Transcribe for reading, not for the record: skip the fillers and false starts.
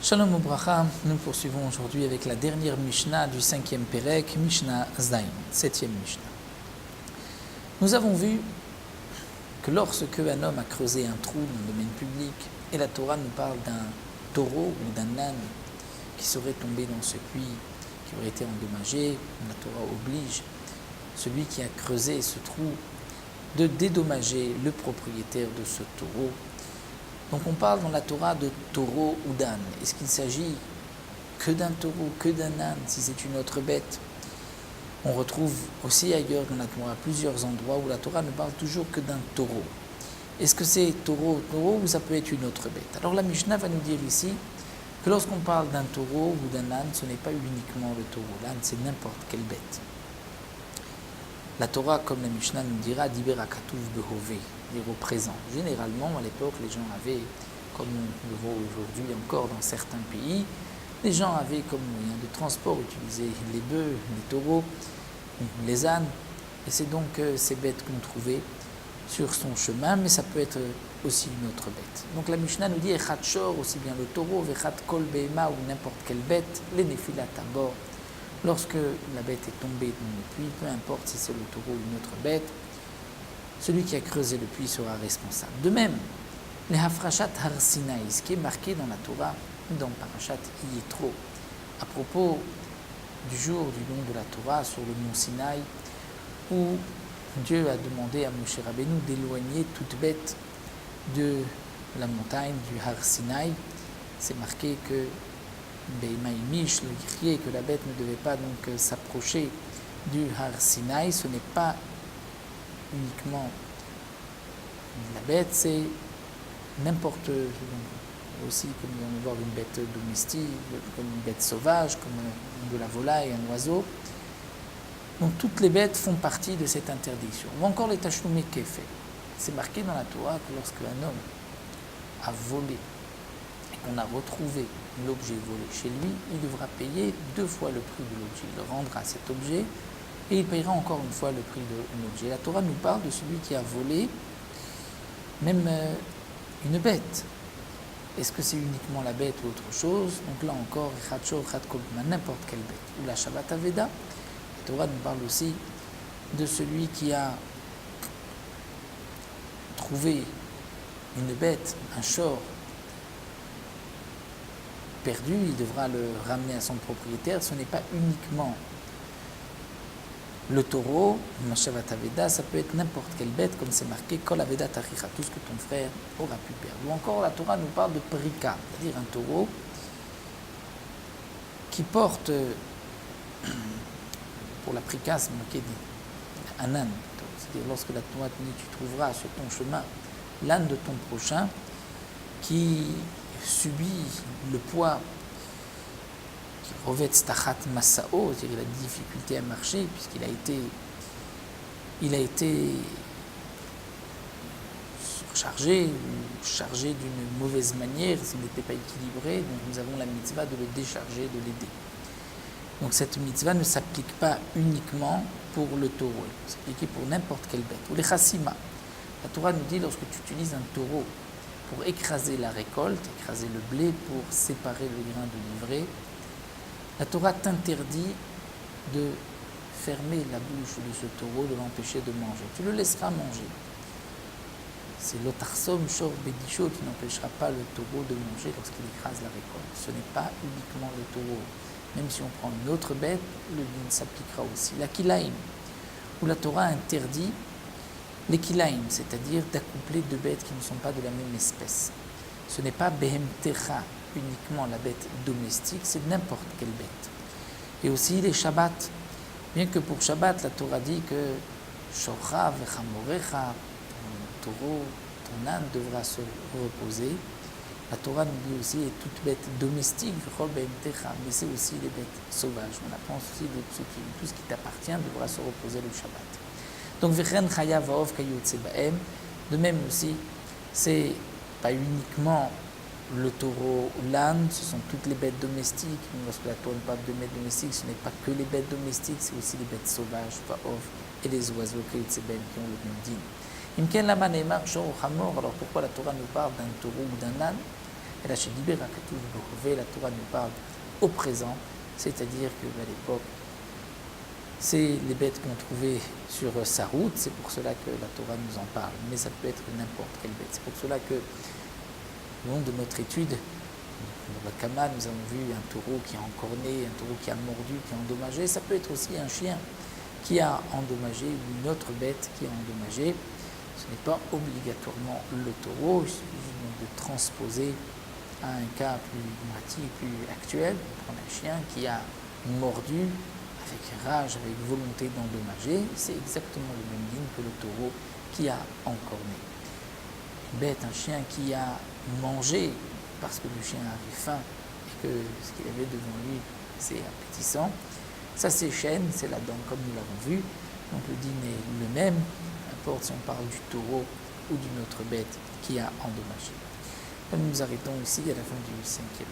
Shalom Ubracha, nous poursuivons aujourd'hui avec la dernière Mishnah du 5e Perek, Mishnah Zayin, 7e Mishnah. Nous avons vu que lorsque un homme a creusé un trou dans le domaine public, et la Torah nous parle d'un taureau ou d'un âne qui serait tombé dans ce puits, qui aurait été endommagé, la Torah oblige celui qui a creusé ce trou de dédommager le propriétaire de ce taureau. Donc on parle dans la Torah de taureau ou d'âne. Est-ce qu'il s'agit que d'un taureau, que d'un âne, si c'est une autre bête? On retrouve aussi ailleurs dans la Torah plusieurs endroits où la Torah ne parle toujours que d'un taureau. Est-ce que c'est taureau ou ça peut être une autre bête? Alors la Mishnah va nous dire ici que lorsqu'on parle d'un taureau ou d'un âne, ce n'est pas uniquement le taureau. L'âne, c'est n'importe quelle bête. La Torah, comme la Mishnah nous dira, Diber hakatuv behove, dire au présent. Généralement, à l'époque, les gens avaient, comme on le voit aujourd'hui encore dans certains pays, les gens avaient comme moyen de transport utilisé les bœufs, les taureaux, les ânes, et c'est donc ces bêtes qu'on trouvait sur son chemin, mais ça peut être aussi une autre bête. Donc la Mishnah nous dit Echat shor, aussi bien le taureau, Vechat kol behema, ou n'importe quelle bête, les nephilat à bord. Lorsque la bête est tombée dans le puits, peu importe si c'est le taureau ou une autre bête, celui qui a creusé le puits sera responsable. De même, les hafrashat har Sinaï, ce qui est marqué dans la Torah, dans Parashat Yitro, à propos du jour du nom de la Torah sur le mont Sinaï, où Dieu a demandé à Moshe Rabbeinu d'éloigner toute bête de la montagne du har Sinaï. C'est marqué que Be'ima'imish, le guerrier, que la bête ne devait pas donc s'approcher du har Sinaï. Ce n'est pas uniquement la bête, c'est n'importe, aussi comme on va voir une bête domestique, comme une bête sauvage, comme de la volaille, un oiseau. Donc toutes les bêtes font partie de cette interdiction. Ou encore les tachloumé kéfé. C'est marqué dans la Torah que lorsque un homme a volé et qu'on a retrouvé l'objet volé chez lui, il devra payer 2 fois le prix de l'objet. Il rendra cet objet et il payera encore une fois le prix de l'objet. La Torah nous parle de celui qui a volé même une bête. Est-ce que c'est uniquement la bête ou autre chose? Donc là encore, n'importe quelle bête. Ou la Shabbat Aveda. La Torah nous parle aussi de celui qui a trouvé une bête, un shor perdu, il devra le ramener à son propriétaire. Ce n'est pas uniquement le taureau, ma Shabbat Aveda, ça peut être n'importe quelle bête, comme c'est marqué Kol Aveda Taricha, tout ce que ton frère aura pu perdre. Ou encore la Torah nous parle de Prika, c'est-à-dire un taureau qui porte, pour la Prika, c'est marqué un âne. C'est-à-dire lorsque la Torah te dit tu trouveras sur ton chemin l'âne de ton prochain qui subit le poids, qui revêt stachat masao, c'est-à-dire la difficulté à marcher, puisqu'il a été surchargé ou chargé d'une mauvaise manière, s'il n'était pas équilibré, donc nous avons la mitzvah de le décharger, de l'aider. Donc cette mitzvah ne s'applique pas uniquement pour le taureau, elle peut s'appliquer pour n'importe quelle bête. Ou les chassima. La Torah nous dit, lorsque tu utilises un taureau pour écraser la récolte, écraser le blé, pour séparer le grain de l'ivraie, la Torah t'interdit de fermer la bouche de ce taureau, de l'empêcher de manger. Tu le laisseras manger. C'est l'otarsom shor bedisho qui n'empêchera pas le taureau de manger lorsqu'il écrase la récolte. Ce n'est pas uniquement le taureau. Même si on prend une autre bête, le din s'appliquera aussi. La kilaïm, où la Torah interdit les kilaïm, c'est-à-dire d'accoupler 2 bêtes qui ne sont pas de la même espèce. Ce n'est pas behemtecha, uniquement la bête domestique, c'est n'importe quelle bête. Et aussi les shabbats. Bien que pour Shabbat, la Torah dit que shorcha vechamorecha, ton taureau, ton âne devra se reposer. La Torah nous dit aussi toute bête domestique, mais c'est aussi les bêtes sauvages. On apprend aussi tout ce qui t'appartient devra se reposer le Shabbat. Donc, de même aussi, c'est pas uniquement le taureau ou l'âne, ce sont toutes les bêtes domestiques. Lorsque la Torah parle de bêtes domestiques, ce n'est pas que les bêtes domestiques, c'est aussi les bêtes sauvages, et les oiseaux qui ont le même dîme. Imken lama neemar shor hamor. Alors pourquoi la Torah nous parle d'un taureau ou d'un âne? Et là, chez Diber Hakatuv Behove, la Torah nous parle au présent, c'est-à-dire qu'à l'époque, c'est les bêtes qu'on trouvait sur sa route, c'est pour cela que la Torah nous en parle, mais ça peut être n'importe quelle bête. C'est pour cela que, au long de notre étude, dans le Kama, nous avons vu un taureau qui a encorné, un taureau qui a mordu, qui a endommagé. Ça peut être aussi un chien qui a endommagé ou une autre bête qui a endommagé. Ce n'est pas obligatoirement le taureau, il suffit donc de transposer à un cas plus pratique, plus actuel. On prend un chien qui a mordu avec rage, avec volonté d'endommager, c'est exactement le même digne que le taureau qui a encorné. Une bête, un chien qui a mangé parce que le chien avait faim et que ce qu'il avait devant lui c'est appétissant, ça s'échaîne, c'est la dent comme nous l'avons vu, donc le dîne est le même, n'importe si on parle du taureau ou d'une autre bête qui a endommagé. Nous nous arrêtons ici à la fin du 5e.